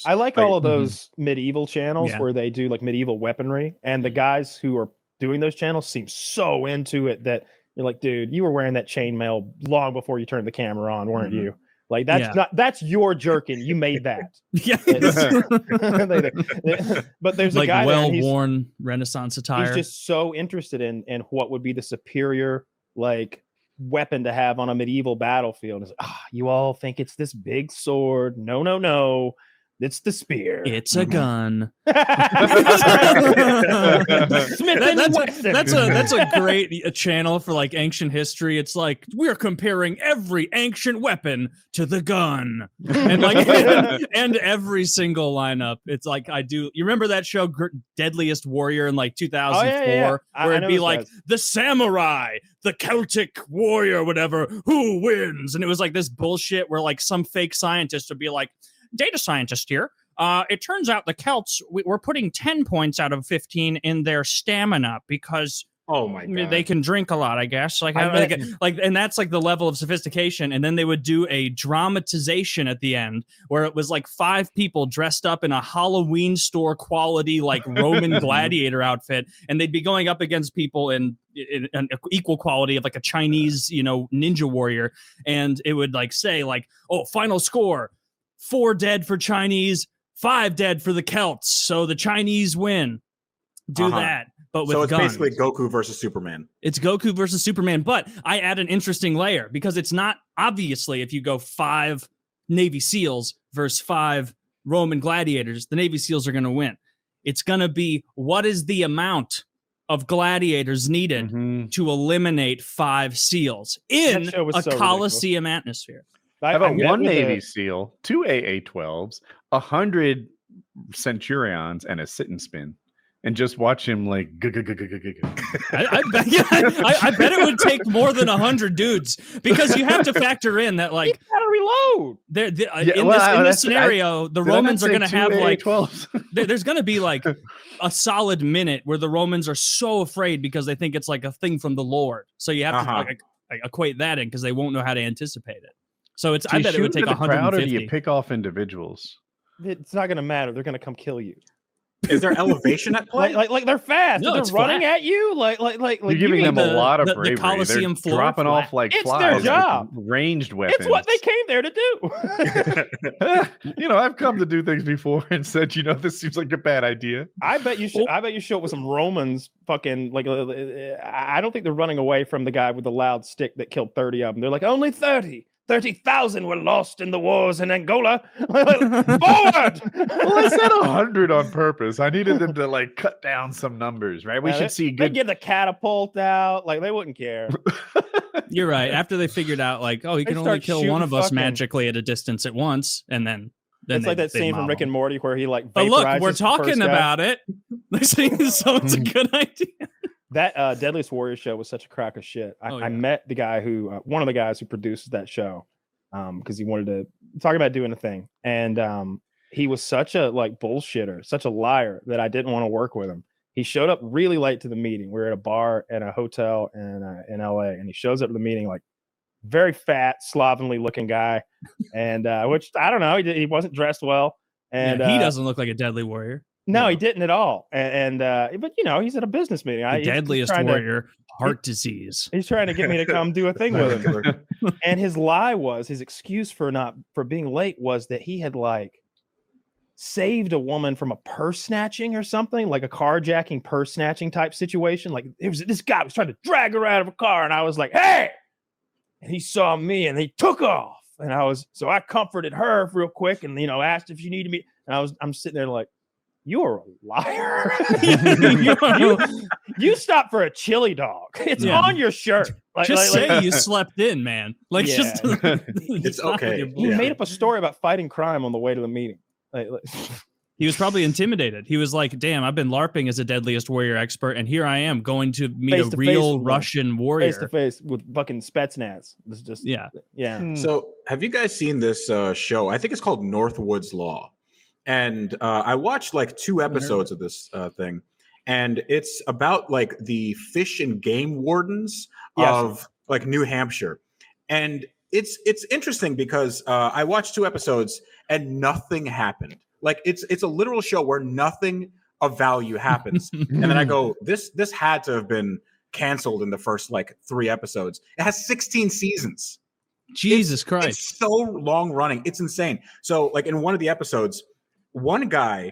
warriors. I like all of those medieval channels where they do like medieval weaponry, and the guys who are doing those channels seem so into it that you're like, dude, you were wearing that chainmail long before you turned the camera on, weren't you? Like that's your jerkin. You made that. But there's a like guy well-worn Renaissance attire. He's just so interested in what would be the superior like weapon to have on a medieval battlefield. It's like, you all think it's this big sword. No. It's the spear. It's a gun. That's a great channel for like ancient history. It's like we're comparing every ancient weapon to the gun, and like and every single lineup. It's like you remember that show Deadliest Warrior in like 2004, where it'd be like the samurai, the Celtic warrior, whatever. Who wins? And it was like this bullshit where like some fake scientist would be like, data scientist here. It turns out the Celts, we're putting 10 points out of 15 in their stamina because they can drink a lot, I guess. And that's like the level of sophistication. And then they would do a dramatization at the end where it was like 5 people dressed up in a Halloween store quality like Roman gladiator outfit, and they'd be going up against people in an equal quality of like a Chinese, ninja warrior, and it would like say like, oh, final score. 4 dead for Chinese, 5 dead for the Celts. So the Chinese win. Do that, but with guns. So it's basically Goku versus Superman. It's Goku versus Superman, but I add an interesting layer because it's not obviously if you go 5 Navy SEALs versus 5 Roman gladiators, the Navy SEALs are going to win. It's going to be what is the amount of gladiators needed to eliminate 5 SEALs in a Coliseum atmosphere. How about 1 Navy SEAL, 2 AA-12s, 100 Centurions, and a sit and spin, and just watch him like. I bet it would take more than 100 dudes because you have to factor in that like you gotta reload. In this scenario, the Romans are going to have like there's going to be like a solid minute where the Romans are so afraid because they think it's like a thing from the Lord. So you have to like equate that in because they won't know how to anticipate it. So it's. I bet it would take 150. Or do you pick off individuals? It's not going to matter. They're going to come kill you. Is there elevation at play? Like they're fast. No, they're running at you. Like you're giving them a lot of bravery. The Coliseum they're dropping off like flies. It's their job. Ranged weapons. It's what they came there to do. I've come to do things before and said, this seems like a bad idea. I bet you show up with some Romans. Fucking like, I don't think they're running away from the guy with the loud stick that killed 30 of them. They're like only 30. 30,000 were lost in the wars in Angola. Forward! Well, I said 100 on purpose. I needed them to like cut down some numbers, right? We should see good. They get the catapult out. Like they wouldn't care. You're right. After they figured out, like, he can only kill one of us magically at a distance at once, and then it's like that scene from Rick and Morty where he like. But look, we're talking about it. They're saying so it's a good idea. That Deadliest Warrior show was such a crack of shit. I met the guy who, one of the guys who produces that show, because he wanted to talk about doing a thing, and he was such a like bullshitter, such a liar that I didn't want to work with him. He showed up really late to the meeting. We were at a bar and a hotel in LA, and he shows up to the meeting like very fat, slovenly looking guy, and which I don't know, he wasn't dressed well, and he doesn't look like a deadly warrior. No, he didn't at all. But he's at a business meeting. The Deadliest Warrior, heart disease. He's trying to get me to come do a thing with him. And his excuse for being late was that he had like saved a woman from a purse snatching or something, like a carjacking, purse snatching type situation. Like it was this guy was trying to drag her out of a car, and I was like, "Hey!" And he saw me, and he took off. And I comforted her real quick, and asked if she needed me. And I'm sitting there like, you're a liar. you stopped for a chili dog. It's on your shirt. Say you slept in, man. It's okay. He made up a story about fighting crime on the way to the meeting. He was probably intimidated. He was like, damn, I've been LARPing as a Deadliest Warrior expert, and here I am going to meet a real Russian warrior. Face to face with fucking Spetsnaz. It's just yeah. So have you guys seen this show? I think it's called Northwood's Law. And I watched like 2 episodes of this thing, and it's about like the fish and game wardens of like New Hampshire. And it's interesting because I watched 2 episodes and nothing happened. Like it's a literal show where nothing of value happens. And then I go, this had to have been canceled in the first like 3 episodes. It has 16 seasons. Jesus Christ. It's so long running. It's insane. So like in one of the episodes, one guy,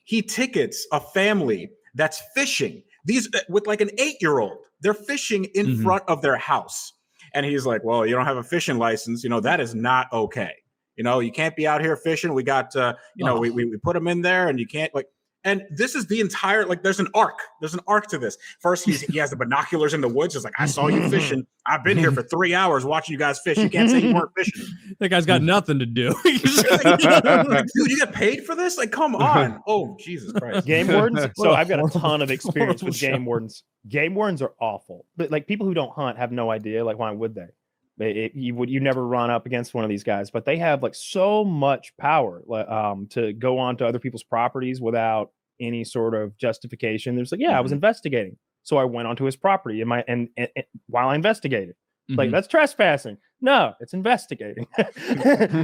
he tickets a family that's fishing. These with like an 8-year-old. They're fishing in front of their house. And he's like, well, you don't have a fishing license. You know, that is not okay. You know, you can't be out here fishing. We got, we put them in there and you can't like, and this is the entire, like, there's an arc. There's an arc to this. First, he has the binoculars in the woods. It's like, I saw you fishing. I've been here for 3 hours watching you guys fish. You can't say you weren't fishing. That guy's got nothing to do. Dude, you get paid for this? Like, come on. Oh, Jesus Christ. Game wardens. So I've got a ton of experience with game wardens. Game wardens are awful. But like people who don't hunt have no idea. Like, why would they? You never run up against one of these guys, but they have like so much power to go onto other people's properties without any sort of justification. There's like, I was investigating, so I went onto his property and while I investigated, like that's trespassing. No, it's investigating.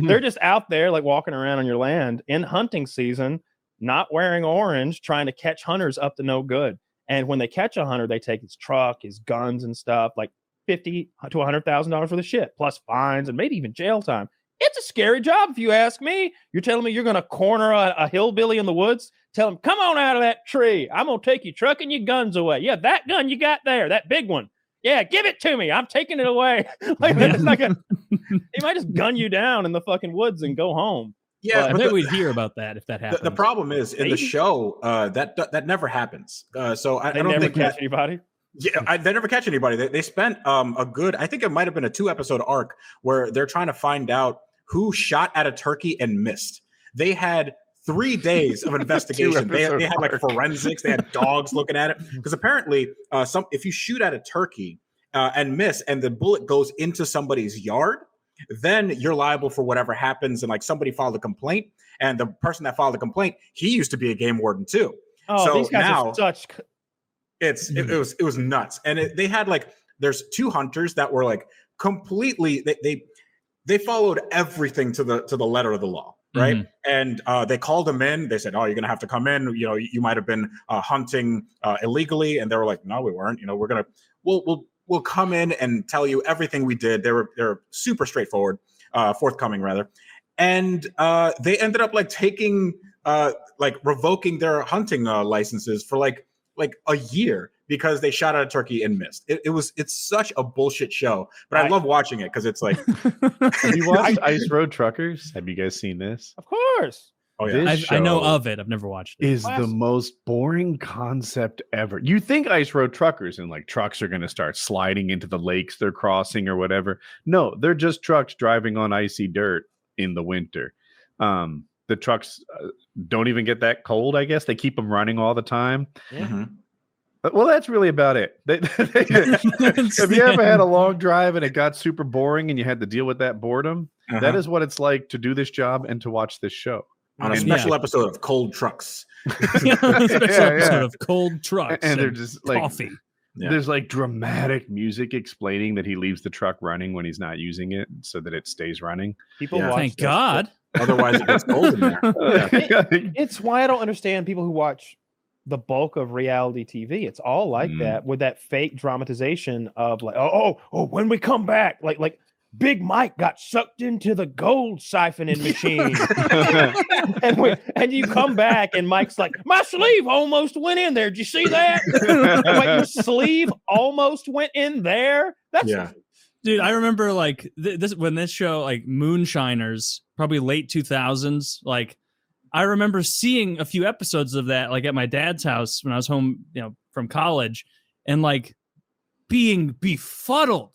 They're just out there like walking around on your land in hunting season, not wearing orange, trying to catch hunters up to no good. And when they catch a hunter, they take his truck, his guns and stuff, like $50,000 to $100,000 for the shit, plus fines and maybe even jail time. It's a scary job, if you ask me. You're telling me you're going to corner a hillbilly in the woods, tell him, come on out of that tree. I'm going to take your truck and your guns away. Yeah, that gun you got there, that big one. Yeah, give it to me. I'm taking it away. Like, it's like he might just gun you down in the fucking woods and go home. Yeah, I think we'd hear about that if that happens. The problem is in the show that never happens. So I don't think catch anybody. Yeah, they never catch anybody. They spent a good, I think it might have been a 2-episode arc where they're trying to find out who shot at a turkey and missed. They had 3 days of investigation. They had like forensics. They had dogs looking at it because apparently, if you shoot at a turkey and miss, and the bullet goes into somebody's yard, then you're liable for whatever happens. And like somebody filed a complaint, and the person that filed the complaint, he used to be a game warden too. Oh, so these guys now are such. It was nuts, and they had like there's 2 hunters that were like completely they followed everything to the letter of the law, right? And they called them in. They said, "Oh, you're gonna have to come in. You know, you might have been hunting illegally," and they were like, "No, we weren't. You know, we'll come in and tell you everything we did." They're super straightforward, forthcoming rather, and they ended up like taking like revoking their hunting licenses for like a year because they shot at a turkey and missed. It's such a bullshit show, but I love watching it because it's like. Have you watched Ice Road Truckers? Have you guys seen this? Of course. Oh yeah, I know of it. I've never watched it. Is the most boring concept ever. You think Ice Road Truckers and like trucks are going to start sliding into the lakes they're crossing or whatever? No, they're just trucks driving on icy dirt in the winter. The trucks don't even get that cold, I guess. They keep them running all the time. Mm-hmm. Well, that's really about it. Have you ever had a long drive and it got super boring and you had to deal with that boredom? That is what it's like to do this job and to watch this show. On a special episode of Cold Trucks. Episode of Cold Trucks. And they're just like coffee. Yeah. There's like dramatic music explaining that he leaves the truck running when he's not using it so that it stays running. People watch Thank this, God. Otherwise, it gets cold in there. Yeah. It's why I don't understand people who watch the bulk of reality TV. It's all like that, with that fake dramatization of like, oh, when we come back, like Big Mike got sucked into the gold siphoning machine. and you come back and Mike's like, my sleeve almost went in there. Did you see that? Like, your sleeve almost went in there? That's Dude, I remember like when this show, like Moonshiners, probably late 2000s, like I remember seeing a few episodes of that, like at my dad's house when I was home, from college, and like being befuddled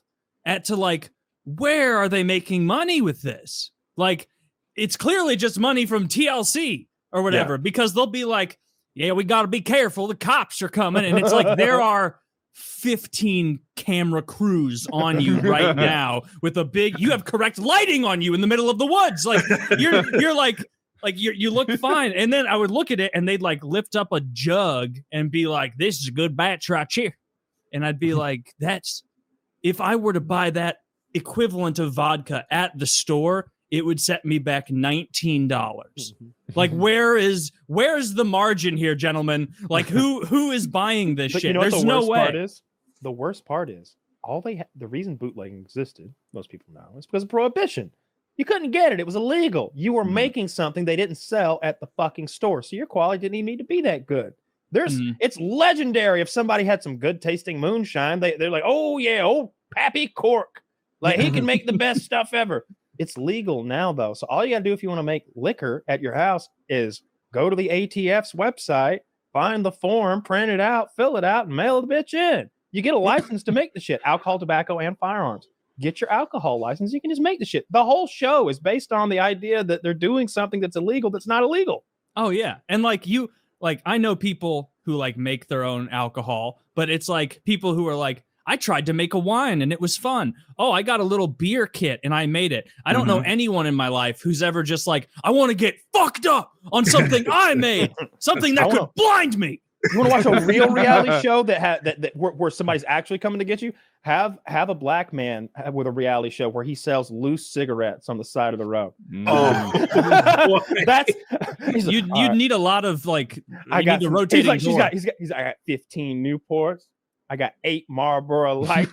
to like, where are they making money with this? Like, it's clearly just money from TLC or whatever, because they'll be like, yeah, we got to be careful. The cops are coming. And it's like, there are 15 camera crews on you right now with a big, you have correct lighting on you in the middle of the woods. Like you're like you look fine. And then I would look at it and they'd like lift up a jug and be like, this is a good batch right here. And I'd be like, if I were to buy that equivalent of vodka at the store it would set me back $19. Like, where's the margin here, gentlemen? Like, who is buying this shit? You know There's no way. The worst part is the reason bootlegging existed, most people know, is because of prohibition. You couldn't get it. It was illegal. You were making something they didn't sell at the fucking store. So your quality didn't even need to be that good. It's legendary. If somebody had some good tasting moonshine, they're like, oh yeah, old Pappy Cork. Like, he can make the best stuff ever. It's legal now though. So all you gotta do if you want to make liquor at your house is go to the ATF's website, find the form, print it out, fill it out, and mail the bitch in. You get a license to make the shit. Alcohol, tobacco, and firearms. Get your alcohol license. You can just make the shit. The whole show is based on the idea that they're doing something that's illegal that's not illegal. Oh yeah. And I know people who like make their own alcohol, but it's like people who are like, I tried to make a wine and it was fun. Oh, I got a little beer kit and I made it. I don't know anyone in my life who's ever just like, I want to get fucked up on something I made, something that could blind me. You want to watch a real reality show where somebody's actually coming to get you? Have a black man with a reality show where he sells loose cigarettes on the side of the road. Oh, you'd need a lot of like. I got a rotating. He's got I got 15 Newports. I got 8 Marlboro Lights.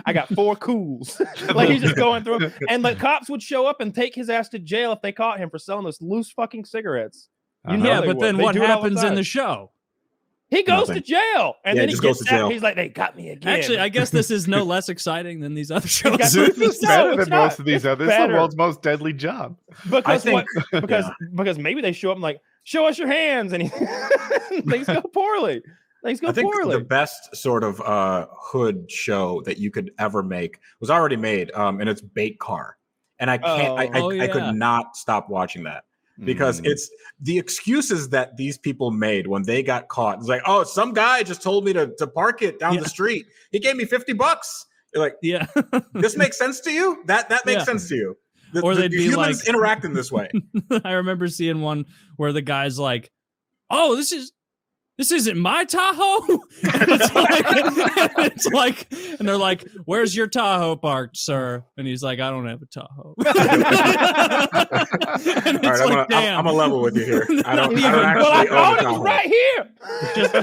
I got 4 Cools. Like, he's just going through, and the cops would show up and take his ass to jail if they caught him for selling those loose fucking cigarettes. Yeah, but then what happens in the show? He goes to jail, and then he gets out. He's like, "They got me again." Actually, I guess this is no less exciting than these other shows. It's better than most of these others. This is the world's most deadly job. Because maybe they show up and like, "Show us your hands," and things go poorly. I think the best sort of hood show that you could ever make was already made, and it's Bait Car, and I can't. I could not stop watching that. Because it's the excuses that these people made when they got caught. It's like, oh, some guy just told me to park it down the street. He gave me $50. You're like, yeah, this makes sense to you? That makes sense to you? Or they'd be humans interact in this way. I remember seeing one where the guy's like, oh, this isn't my Tahoe. And they're like, where's your Tahoe parked, sir? And he's like, I don't have a Tahoe. I'm a level with you here. I don't actually own it right here. Just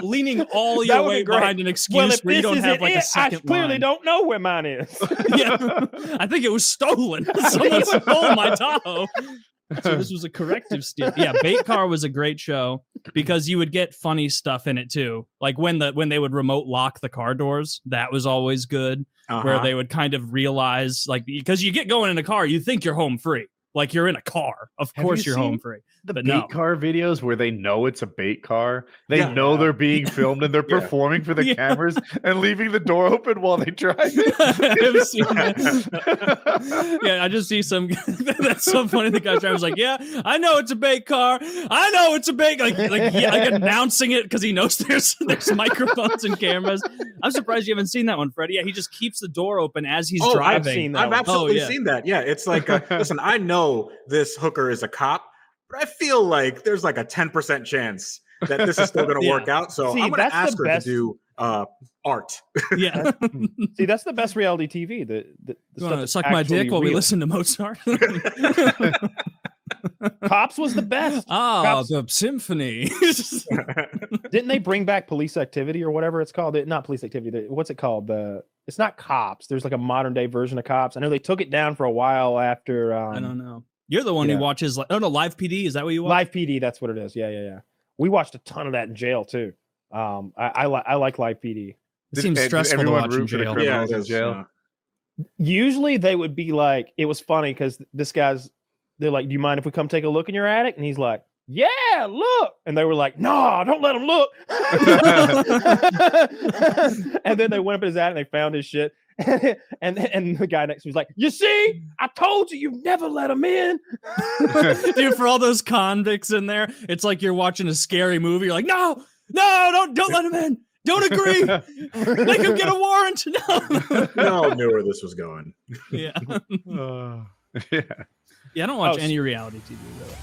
leaning all your weight behind an excuse where you don't have like a second I clearly don't know where mine is. Yeah, I think it was stolen. Someone stole my Tahoe. So this was a corrective steal. Yeah, Bait Car was a great show because you would get funny stuff in it too. Like when they would remote lock the car doors, that was always good. Where they would kind of realize, like, because you get going in a car, you think you're home free. Like, you're in a car. Of course you're home free. The bait car videos where they know it's a bait car. They know they're being filmed and they're performing for the cameras and leaving the door open while they drive it. Yeah, I just see some. That's so funny. The guy driver's like, yeah, I know it's a bait car. I know it's a bait. Like announcing it because he knows there's microphones and cameras. I'm surprised you haven't seen that one, Freddie. Yeah, he just keeps the door open as he's driving. I've absolutely seen that. Yeah, it's like, listen, I know this hooker is a cop, but I feel like there's like a 10% chance that this is still going to work out. So I'm going to ask her to do art. Yeah. See, that's the best reality TV. The you want to suck my dick while we listen to Mozart? Cops was the best. The symphony. Didn't they bring back Police Activity or whatever it's called? Not Police Activity. What's it called? It's not Cops. There's like a modern day version of Cops. I know they took it down for a while after. I don't know. You're the one who watches. Live PD. Is that what you watch? Live PD. That's what it is. Yeah. We watched a ton of that in jail too. I like Live PD. It seems stressful to watch in jail. Yeah, it is, jail. Usually they would be like, it was funny because they're like, do you mind if we come take a look in your attic? And he's like, yeah, look. And they were like, no, don't let him look. And then they went up in his attic and they found his shit. and the guy next to me was like, you see, I told you never let him in. Dude, for all those convicts in there, it's like you're watching a scary movie. You're like, no, don't let him in. Don't agree. Make him get a warrant. No, knew where this was going. Yeah. Yeah. Yeah, I don't watch any reality TV, really.